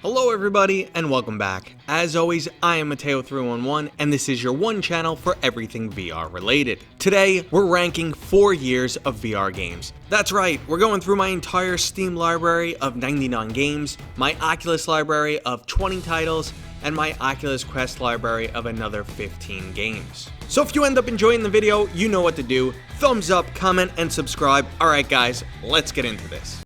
Hello everybody and welcome back. As always, I am Mateo311 and this is your one channel for everything VR related. Today, we're ranking 4 years of VR games. That's right, we're going through my entire Steam library of 99 games, my Oculus library of 20 titles, and my Oculus Quest library of another 15 games. So if you end up enjoying the video, you know what to do. Thumbs up, comment, and subscribe. Alright guys, let's get into this.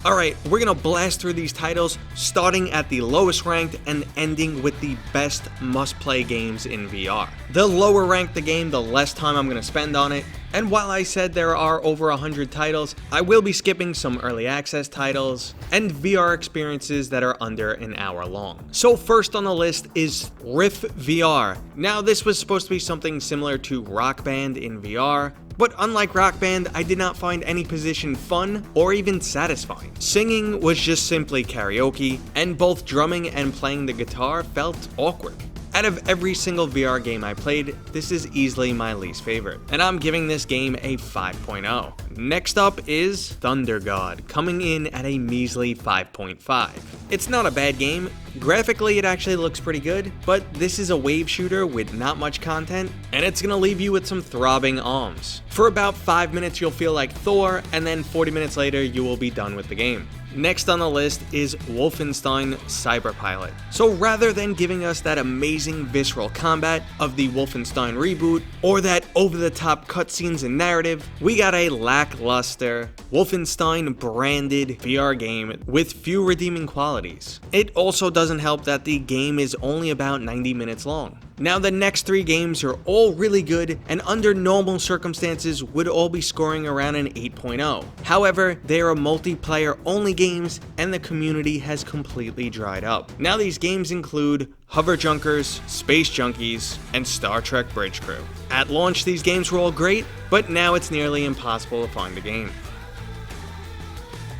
Alright, we're gonna blast through these titles, starting at the lowest ranked and ending with the best must-play games in VR. The lower ranked the game, the less time I'm gonna spend on it, and while I said there are over 100 titles, I will be skipping some early access titles and VR experiences that are under an hour long. So first on the list is Riff VR. Now this was supposed to be something similar to Rock Band in VR, but unlike Rock Band, I did not find any position fun or even satisfying. Singing was just simply karaoke, and both drumming and playing the guitar felt awkward. Out of every single VR game I played, this is easily my least favorite, and I'm giving this game a 5.0. Next up is Thundergod, coming in at a measly 5.5. It's not a bad game. Graphically, it actually looks pretty good, but this is a wave shooter with not much content, and it's gonna leave you with some throbbing arms. For about 5 minutes, you'll feel like Thor, and then 40 minutes later, you will be done with the game. Next on the list is WOLFENSTEIN Cyberpilot. So rather than giving us that amazing visceral combat of the WOLFENSTEIN reboot, or that over-the-top cutscenes and narrative, we got a lackluster WOLFENSTEIN branded VR game with few redeeming qualities. It also doesn't help that the game is only about 90 minutes long. Now the next 3 games are all really good and under normal circumstances would all be scoring around an 8.0. However, they are multiplayer only games and the community has completely dried up. Now these games include Hover Junkers, Space Junkies, and Star Trek Bridge Crew. At launch these games were all great, but now it's nearly impossible to find the game.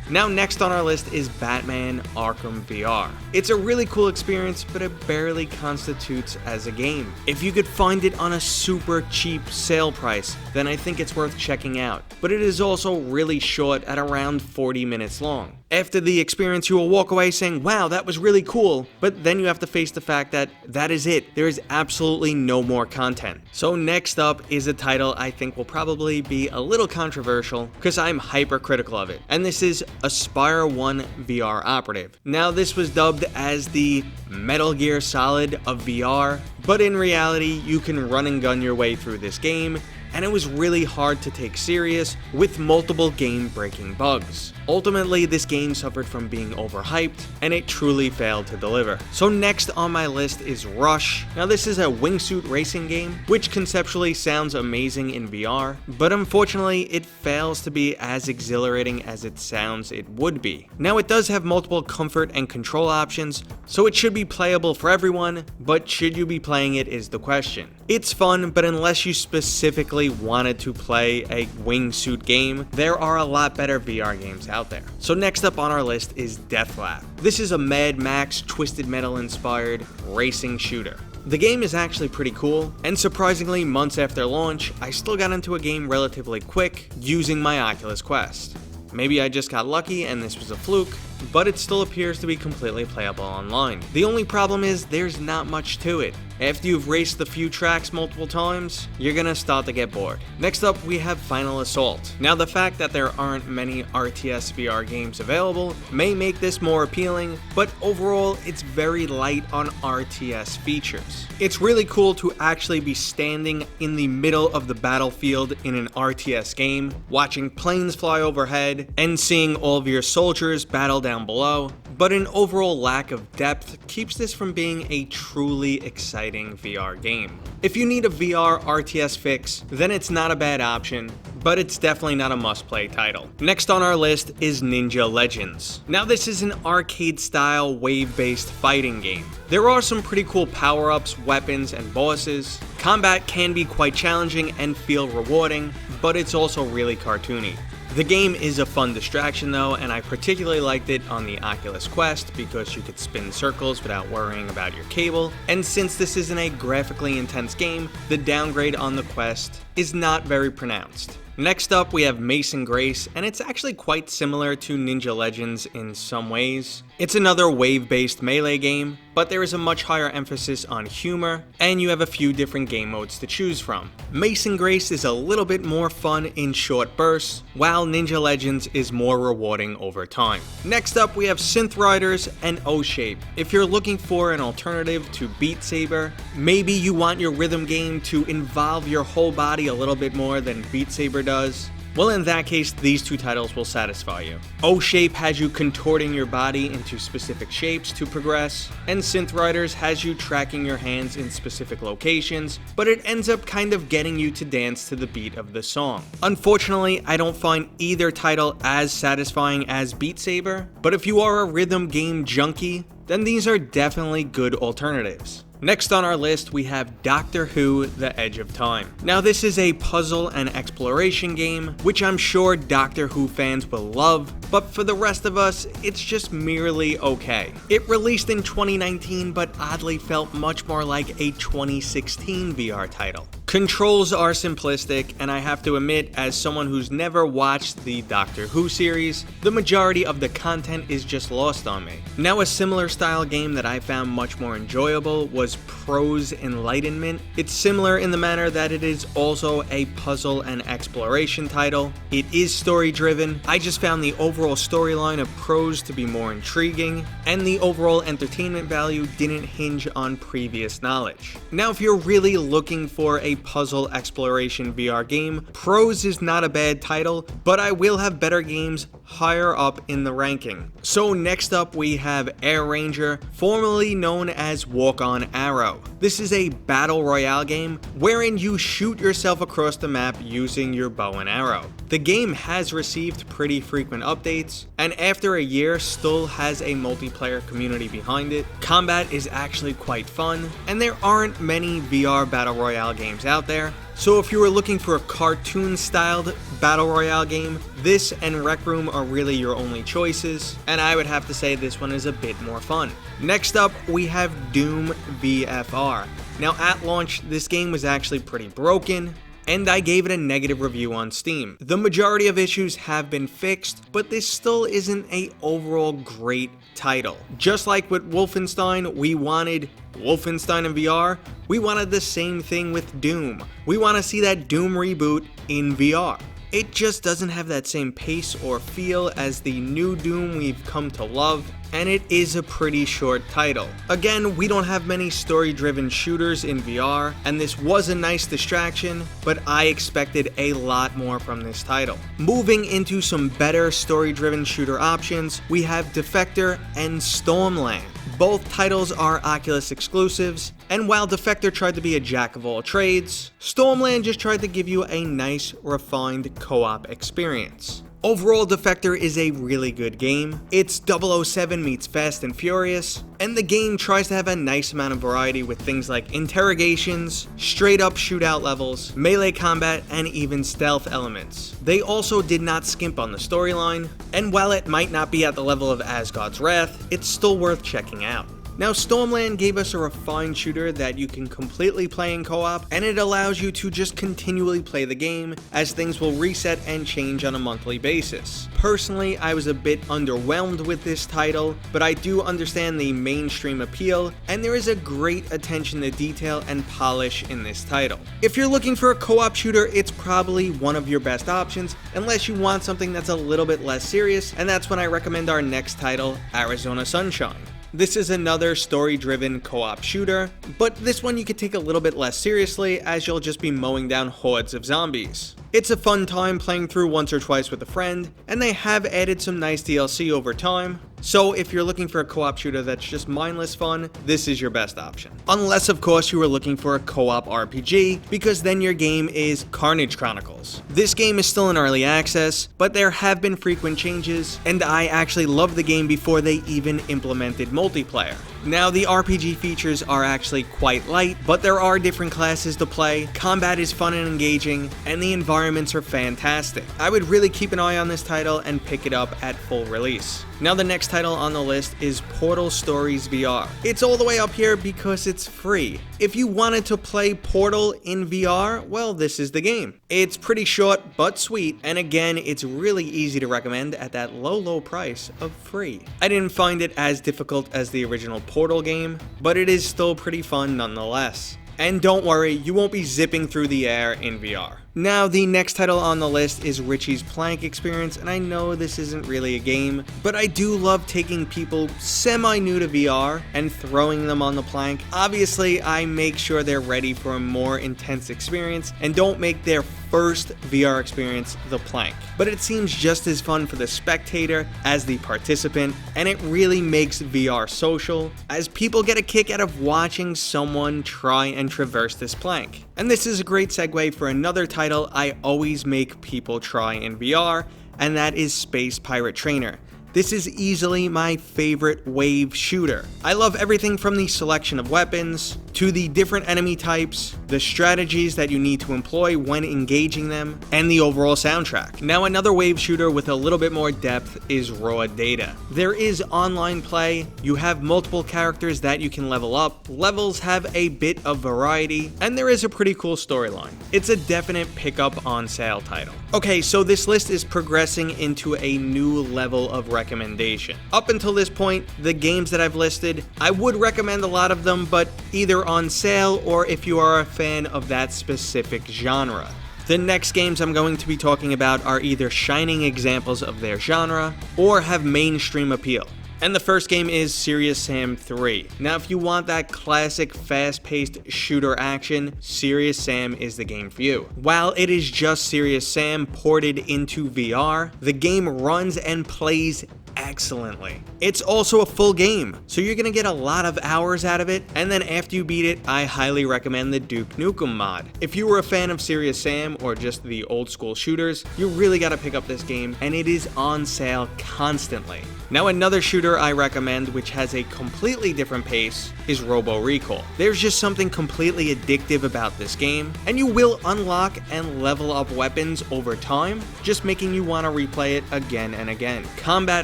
Now next on our list is Batman Arkham VR. It's a really cool experience, but it barely constitutes as a game. If you could find it on a super cheap sale price, then I think it's worth checking out. But it is also really short at around 40 minutes long. After the experience, you will walk away saying, wow, that was really cool, but then you have to face the fact that that is it. There is absolutely no more content. So next up is a title I think will probably be a little controversial because I'm hypercritical of it, and this is Espire 1 VR Operative. Now this was dubbed as the Metal Gear Solid of VR, but in reality, you can run and gun your way through this game, and it was really hard to take serious with multiple game-breaking bugs. Ultimately, this game suffered from being overhyped, and it truly failed to deliver. So next on my list is Rush. Now this is a wingsuit racing game, which conceptually sounds amazing in VR, but unfortunately it fails to be as exhilarating as it sounds it would be. Now it does have multiple comfort and control options, so it should be playable for everyone, but should you be playing it is the question. It's fun, but unless you specifically wanted to play a wingsuit game, there are a lot better VR games out there. So next up on our list is Deathlab. This is a Mad Max Twisted Metal inspired racing shooter. The game is actually pretty cool, and surprisingly, months after launch, I still got into a game relatively quick using my Oculus Quest. Maybe I just got lucky and this was a fluke, but it still appears to be completely playable online. The only problem is there's not much to it. After you've raced the few tracks multiple times, you're gonna start to get bored. Next up, we have Final Assault. Now the fact that there aren't many RTS VR games available may make this more appealing, but overall it's very light on RTS features. It's really cool to actually be standing in the middle of the battlefield in an RTS game, watching planes fly overhead, and seeing all of your soldiers battle down below, but an overall lack of depth keeps this from being a truly exciting VR game. If you need a VR RTS fix, then it's not a bad option, but it's definitely not a must-play title. Next on our list is Ninja Legends. Now this is an arcade-style wave-based fighting game. There are some pretty cool power-ups, weapons, and bosses. Combat can be quite challenging and feel rewarding, but it's also really cartoony. The game is a fun distraction though, and I particularly liked it on the Oculus Quest because you could spin circles without worrying about your cable, and since this isn't a graphically intense game, the downgrade on the Quest is not very pronounced. Next up, we have Mace and Grace, and it's actually quite similar to Ninja Legends in some ways. It's another wave-based melee game, but there is a much higher emphasis on humor, and you have a few different game modes to choose from. Mace and Grace is a little bit more fun in short bursts, while Ninja Legends is more rewarding over time. Next up, we have Synth Riders and OhShape. If you're looking for an alternative to Beat Saber, maybe you want your rhythm game to involve your whole body a little bit more than Beat Saber does, well, in that case, these two titles will satisfy you. OhShape has you contorting your body into specific shapes to progress, and Synth Riders has you tracking your hands in specific locations, but it ends up kind of getting you to dance to the beat of the song. Unfortunately, I don't find either title as satisfying as Beat Saber, but if you are a rhythm game junkie, then these are definitely good alternatives. Next on our list, we have Doctor Who: The Edge of Time. Now, this is a puzzle and exploration game, which I'm sure Doctor Who fans will love, but for the rest of us, it's just merely okay. It released in 2019, but oddly felt much more like a 2016 VR title. Controls are simplistic, and I have to admit, as someone who's never watched the Doctor Who series, the majority of the content is just lost on me. Now, a similar style game that I found much more enjoyable was Proze Enlightenment. It's similar in the manner that it is also a puzzle and exploration title. It is story driven. I just found the overall storyline of Proze to be more intriguing, and the overall entertainment value didn't hinge on previous knowledge. Now, if you're really looking for a puzzle exploration VR game, Proze is not a bad title, but I will have better games higher up in the ranking. So next up, we have Airranger, formerly known as Walk On Arrow. This is a battle royale game wherein you shoot yourself across the map using your bow and arrow. The game has received pretty frequent updates, and after a year still has a multiplayer community behind it. Combat is actually quite fun, and there aren't many VR battle royale games out there. So if you were looking for a cartoon-styled battle royale game, this and Rec Room are really your only choices, and I would have to say this one is a bit more fun. Next up, we have Doom VFR. Now, at launch, this game was actually pretty broken, and I gave it a negative review on Steam. The majority of issues have been fixed, but this still isn't an overall great title. Just like with Wolfenstein, we wanted Wolfenstein in VR, we wanted the same thing with Doom. We want to see that Doom reboot in VR. It just doesn't have that same pace or feel as the new Doom we've come to love, and it is a pretty short title. Again, we don't have many story-driven shooters in VR, and this was a nice distraction, but I expected a lot more from this title. Moving into some better story-driven shooter options, we have Defector and Stormland. Both titles are Oculus exclusives, and while Defector tried to be a jack of all trades, Stormland just tried to give you a nice, refined co-op experience. Overall, Defector is a really good game. It's 007 meets Fast and Furious, and the game tries to have a nice amount of variety with things like interrogations, straight up shootout levels, melee combat, and even stealth elements. They also did not skimp on the storyline, and while it might not be at the level of Asgard's Wrath, it's still worth checking out. Now, Stormland gave us a refined shooter that you can completely play in co-op, and it allows you to just continually play the game as things will reset and change on a monthly basis. Personally, I was a bit underwhelmed with this title, but I do understand the mainstream appeal, and there is a great attention to detail and polish in this title. If you're looking for a co-op shooter, it's probably one of your best options, unless you want something that's a little bit less serious, and that's when I recommend our next title, Arizona Sunshine. This is another story-driven co-op shooter, but this one you could take a little bit less seriously as you'll just be mowing down hordes of zombies. It's a fun time playing through once or twice with a friend, and they have added some nice DLC over time, so if you're looking for a co-op shooter that's just mindless fun, this is your best option. Unless of course you are looking for a co-op RPG, because then your game is Karnage Chronicles. This game is still in early access, but there have been frequent changes, and I actually loved the game before they even implemented multiplayer. Now, the RPG features are actually quite light, but there are different classes to play, combat is fun and engaging, and the environments are fantastic. I would really keep an eye on this title and pick it up at full release. Now, the next title on the list is Portal Stories VR. It's all the way up here because it's free. If you wanted to play Portal in VR, well, this is the game. It's pretty short but sweet, and again, it's really easy to recommend at that low price of free. I didn't find it as difficult as the original Portal game, but it is still pretty fun nonetheless. And don't worry, you won't be zipping through the air in VR. Now, the next title on the list is Richie's Plank Experience, and I know this isn't really a game, but I do love taking people semi-new to VR and throwing them on the plank. Obviously, I make sure they're ready for a more intense experience and don't make their first VR experience the plank. But it seems just as fun for the spectator as the participant, and it really makes VR social, as people get a kick out of watching someone try and traverse this plank. And this is a great segue for another title I always make people try in VR, and that is Space Pirate Trainer. This is easily my favorite wave shooter. I love everything from the selection of weapons, to the different enemy types, the strategies that you need to employ when engaging them, and the overall soundtrack. Now, another wave shooter with a little bit more depth is Raw Data. There is online play, you have multiple characters that you can level up, levels have a bit of variety, and there is a pretty cool storyline. It's a definite pick-up on sale title. Okay, so this list is progressing into a new level of recommendation. Up until this point, the games that I've listed, I would recommend a lot of them, but either on sale or if you are a fan of that specific genre. The next games I'm going to be talking about are either shining examples of their genre or have mainstream appeal. And the first game is Serious Sam 3. Now, if you want that classic fast-paced shooter action, Serious Sam is the game for you. While it is just Serious Sam ported into VR, the game runs and plays excellently. It's also a full game, so you're gonna get a lot of hours out of it, and then after you beat it, I highly recommend the Duke Nukem mod. If you were a fan of Serious Sam or just the old school shooters, you really gotta pick up this game, and it is on sale constantly. Now, another shooter I recommend, which has a completely different pace, is Robo Recall. There's just something completely addictive about this game, and you will unlock and level up weapons over time, just making you want to replay it again and again. Combat,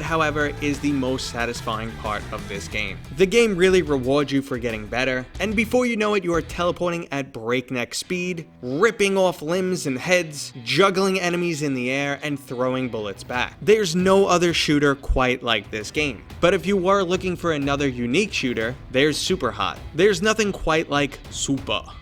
however, is the most satisfying part of this game. The game really rewards you for getting better, and before you know it, you are teleporting at breakneck speed, ripping off limbs and heads, juggling enemies in the air, and throwing bullets back. There's no other shooter quite like this game. But if you were looking for another unique shooter, there's Superhot. There's nothing quite like Superhot.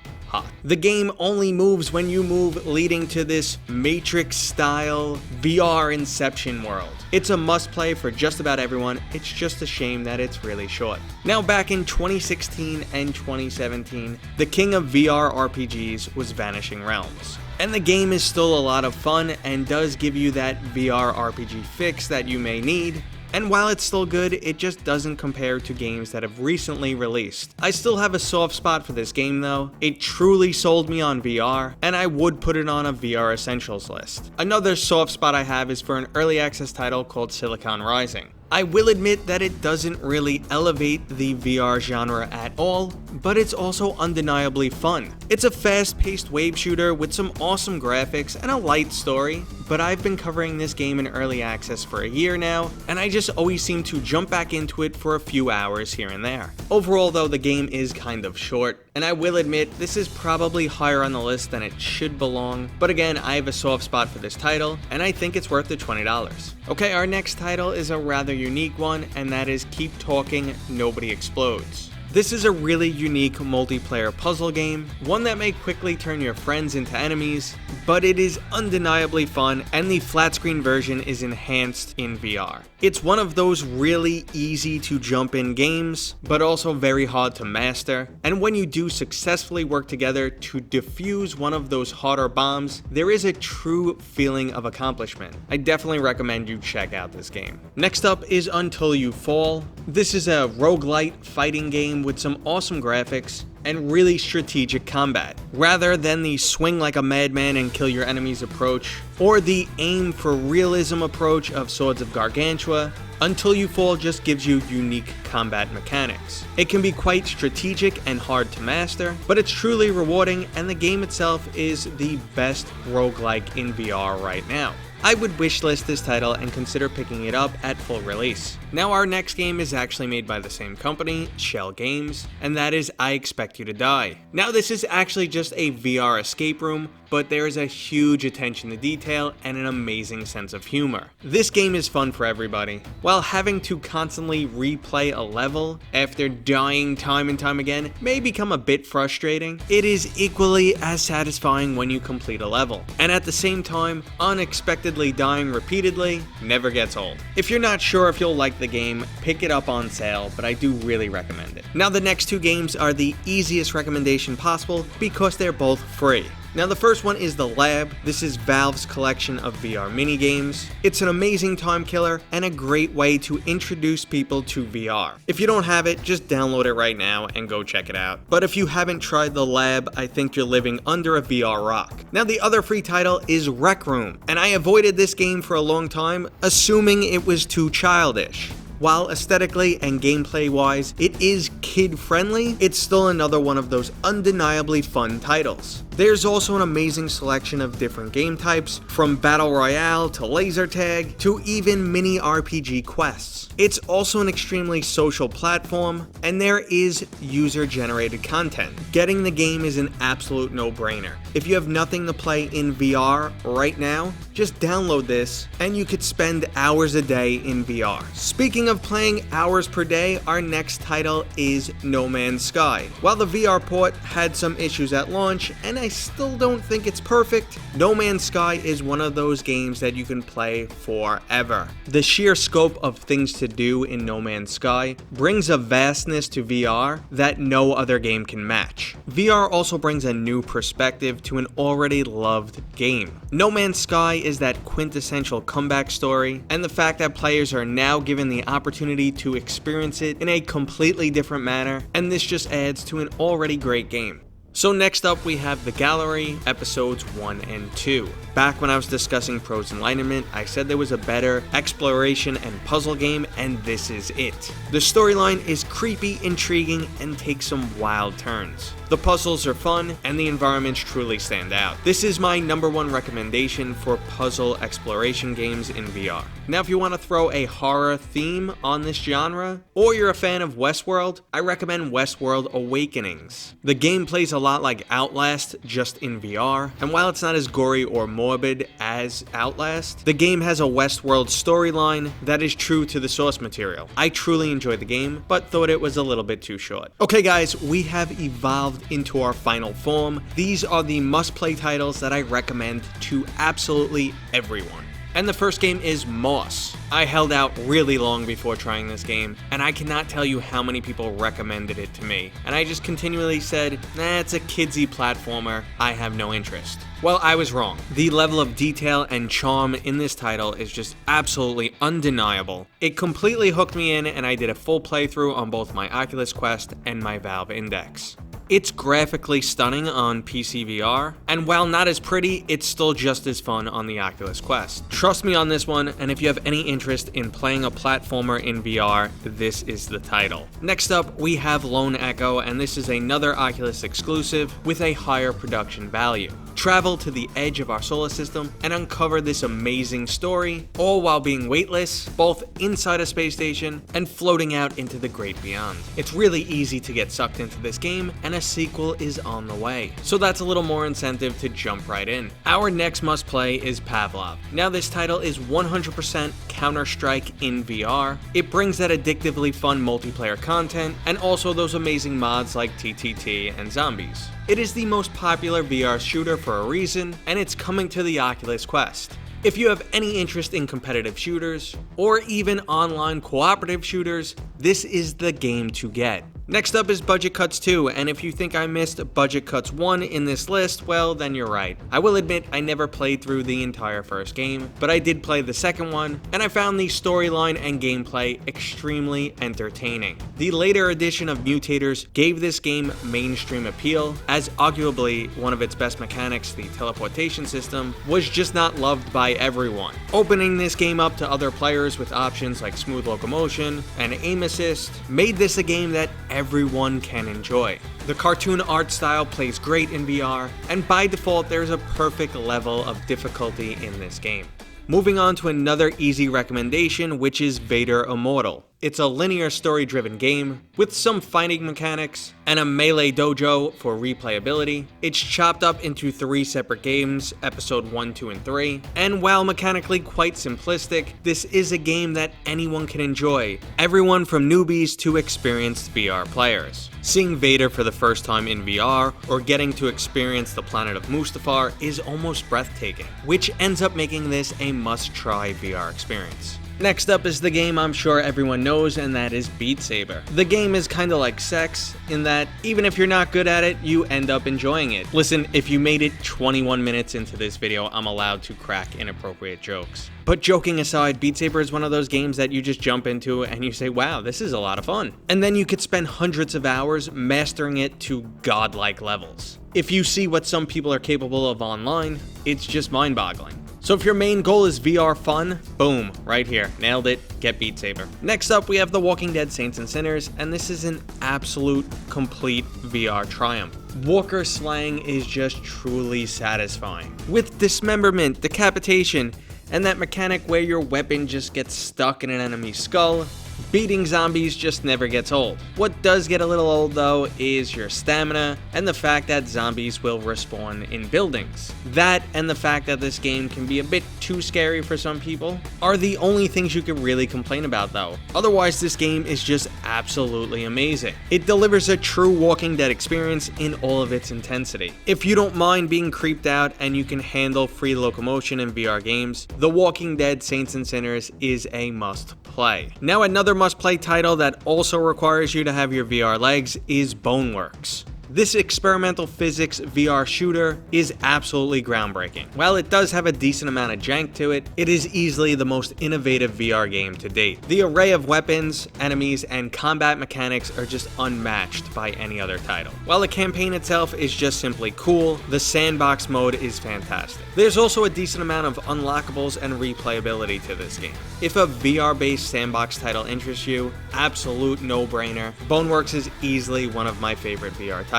The game only moves when you move, leading to this Matrix-style VR Inception world. It's a must-play for just about everyone, it's just a shame that it's really short. Now, back in 2016 and 2017, the king of VR RPGs was Vanishing Realms. And the game is still a lot of fun and does give you that VR RPG fix that you may need. And while it's still good, it just doesn't compare to games that have recently released. I still have a soft spot for this game though. It truly sold me on VR, and I would put it on a VR Essentials list. Another soft spot I have is for an early access title called Silicon Rising. I will admit that it doesn't really elevate the VR genre at all, but it's also undeniably fun. It's a fast-paced wave shooter with some awesome graphics and a light story, but I've been covering this game in early access for a year now, and I just always seem to jump back into it for a few hours here and there. Overall though, the game is kind of short, and I will admit this is probably higher on the list than it should belong, but again, I have a soft spot for this title, and I think it's worth the $20. Okay, our next title is a rather unique one, and that is Keep Talking, Nobody Explodes. This is a really unique multiplayer puzzle game, one that may quickly turn your friends into enemies, but it is undeniably fun, and the flat screen version is enhanced in VR. It's one of those really easy to jump in games, but also very hard to master, and when you do successfully work together to defuse one of those harder bombs, there is a true feeling of accomplishment. I definitely recommend you check out this game. Next up is Until You Fall. This is a roguelite fighting game with some awesome graphics and really strategic combat. Rather than the swing like a madman and kill your enemies approach, or the aim for realism approach of Swords of Gargantua, Until You Fall just gives you unique combat mechanics. It can be quite strategic and hard to master, but it's truly rewarding, and the game itself is the best roguelike in VR right now. I would wishlist this title and consider picking it up at full release. Now our next game is actually made by the same company, Shell Games, and that is I Expect You to Die. Now this is actually just a VR escape room, but there is a huge attention to detail and an amazing sense of humor. This game is fun for everybody. While having to constantly replay a level after dying time and time again may become a bit frustrating, it is equally as satisfying when you complete a level. And at the same time, unexpectedly dying repeatedly never gets old. If you're not sure if you'll like the game, pick it up on sale, but I do really recommend it. Now the next two games are the easiest recommendation possible because they're both free. Now the first one is The Lab. This is Valve's collection of VR minigames. It's an amazing time killer and a great way to introduce people to VR. If you don't have it, just download it right now and go check it out. But if you haven't tried The Lab, I think you're living under a VR rock. Now the other free title is Rec Room, and I avoided this game for a long time, assuming it was too childish. While aesthetically and gameplay wise it is kid friendly, it's still another one of those undeniably fun titles. There's also an amazing selection of different game types, from battle royale to laser tag to even mini RPG quests. It's also an extremely social platform, and there is user-generated content. Getting the game is an absolute no-brainer. If you have nothing to play in VR right now, just download this and you could spend hours a day in VR. Speaking of playing hours per day, our next title is No Man's Sky. While the VR port had some issues at launch, and I still don't think it's perfect, No Man's Sky is one of those games that you can play forever. The sheer scope of things to do in No Man's Sky brings a vastness to VR that no other game can match. VR also brings a new perspective to an already loved game. No Man's Sky is that quintessential comeback story, and the fact that players are now given the opportunity to experience it in a completely different manner, and this just adds to an already great game. So next up we have The Gallery, episodes 1 and 2. Back when I was discussing Proze Enlightenment, I said there was a better exploration and puzzle game, and this is it. The storyline is creepy, intriguing, and takes some wild turns. The puzzles are fun, and the environments truly stand out. This is my #1 recommendation for puzzle exploration games in VR. Now if you want to throw a horror theme on this genre, or you're a fan of Westworld, I recommend Westworld Awakenings. The game plays a lot like Outlast, just in VR, and while it's not as gory or morbid as Outlast, the game has a Westworld storyline that is true to the source material. I truly enjoyed the game, but thought it was a little bit too short. Okay guys, we have evolved into our final form. These are the must-play titles that I recommend to absolutely everyone. And the first game is Moss. I held out really long before trying this game, and I cannot tell you how many people recommended it to me. And I just continually said, nah, it's a kidsy platformer, I have no interest. Well, I was wrong. The level of detail and charm in this title is just absolutely undeniable. It completely hooked me in, and I did a full playthrough on both my Oculus Quest and my Valve Index. It's graphically stunning on PC VR, and while not as pretty, it's still just as fun on the Oculus Quest. Trust me on this one, and if you have any interest in playing a platformer in VR, this is the title. Next up, we have Lone Echo, and this is another Oculus exclusive with a higher production value. Travel to the edge of our solar system and uncover this amazing story, all while being weightless, both inside a space station and floating out into the great beyond. It's really easy to get sucked into this game, and a sequel is on the way, so that's a little more incentive to jump right in. Our next must play is Pavlov. Now this title is 100% Counter-Strike in VR. It brings that addictively fun multiplayer content, and also those amazing mods like TTT and Zombies. It is the most popular VR shooter for a reason, and it's coming to the Oculus Quest. If you have any interest in competitive shooters, or even online cooperative shooters, this is the game to get. Next up is Budget Cuts 2, and if you think I missed Budget Cuts 1 in this list, well then you're right. I will admit I never played through the entire first game, but I did play the second one, and I found the storyline and gameplay extremely entertaining. The later edition of Mutators gave this game mainstream appeal, as arguably one of its best mechanics, the teleportation system, was just not loved by everyone. Opening this game up to other players with options like smooth locomotion and aim assist made this a game that everyone can enjoy. The cartoon art style plays great in VR, and by default there's a perfect level of difficulty in this game. Moving on to another easy recommendation, which is Vader Immortal. It's a linear story-driven game with some fighting mechanics and a melee dojo for replayability. It's chopped up into 3 separate games, episode 1, 2, and 3, and while mechanically quite simplistic, this is a game that anyone can enjoy, everyone from newbies to experienced VR players. Seeing Vader for the first time in VR, or getting to experience the planet of Mustafar is almost breathtaking, which ends up making this a must-try VR experience. Next up is the game I'm sure everyone knows, and that is Beat Saber. The game is kinda like sex, in that even if you're not good at it, you end up enjoying it. Listen, if you made it 21 minutes into this video, I'm allowed to crack inappropriate jokes. But joking aside, Beat Saber is one of those games that you just jump into and you say, wow, this is a lot of fun. And then you could spend hundreds of hours mastering it to godlike levels. If you see what some people are capable of online, it's just mind-boggling. So if your main goal is VR fun, boom, right here, nailed it, get Beat Saber. Next up, we have The Walking Dead Saints and Sinners, and this is an absolute, complete VR triumph. Walker slaying is just truly satisfying. With dismemberment, decapitation, and that mechanic where your weapon just gets stuck in an enemy's skull, beating zombies just never gets old. What does get a little old though is your stamina and the fact that zombies will respawn in buildings. That and the fact that this game can be a bit too scary for some people are the only things you can really complain about though. Otherwise, this game is just absolutely amazing. It delivers a true Walking Dead experience in all of its intensity. If you don't mind being creeped out and you can handle free locomotion in VR games, The Walking Dead Saints and Sinners is a must play. Now another must-play title that also requires you to have your VR legs is Boneworks. This experimental physics VR shooter is absolutely groundbreaking. While it does have a decent amount of jank to it, it is easily the most innovative VR game to date. The array of weapons, enemies, and combat mechanics are just unmatched by any other title. While the campaign itself is just simply cool, the sandbox mode is fantastic. There's also a decent amount of unlockables and replayability to this game. If a VR-based sandbox title interests you, absolute no-brainer, Boneworks is easily one of my favorite VR titles.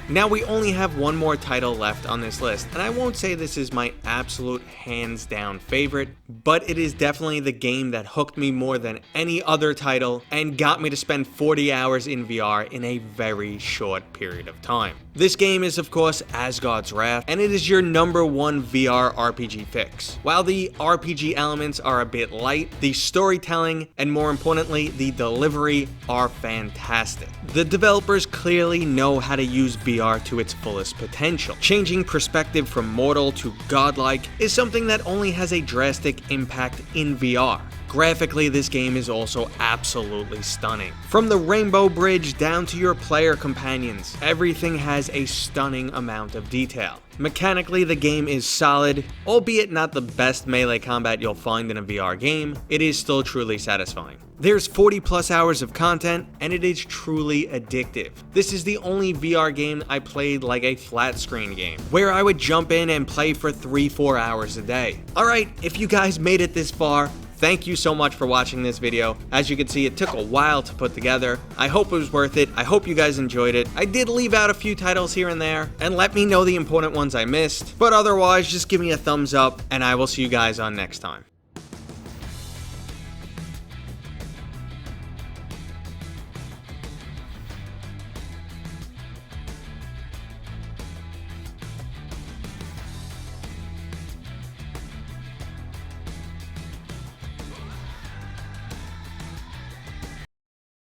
Now we only have one more title left on this list, and I won't say this is my absolute hands down favorite, but it is definitely the game that hooked me more than any other title and got me to spend 40 hours in VR in a very short period of time. This game is of course Asgard's Wrath, and it is your #1 VR RPG fix. While the RPG elements are a bit light, the storytelling and more importantly the delivery are fantastic. The developers clearly know how to use VR to its fullest potential. Changing perspective from mortal to godlike is something that only has a drastic impact in VR. Graphically, this game is also absolutely stunning. From the Rainbow Bridge down to your player companions, everything has a stunning amount of detail. Mechanically, the game is solid, albeit not the best melee combat you'll find in a VR game, it is still truly satisfying. There's 40 plus hours of content, and it is truly addictive. This is the only VR game I played like a flat screen game, where I would jump in and play for 3-4 hours a day. Alright, if you guys made it this far, thank you so much for watching this video. As you can see, it took a while to put together. I hope it was worth it. I hope you guys enjoyed it. I did leave out a few titles here and there, and let me know the important ones I missed. But otherwise, just give me a thumbs up, and I will see you guys on next time.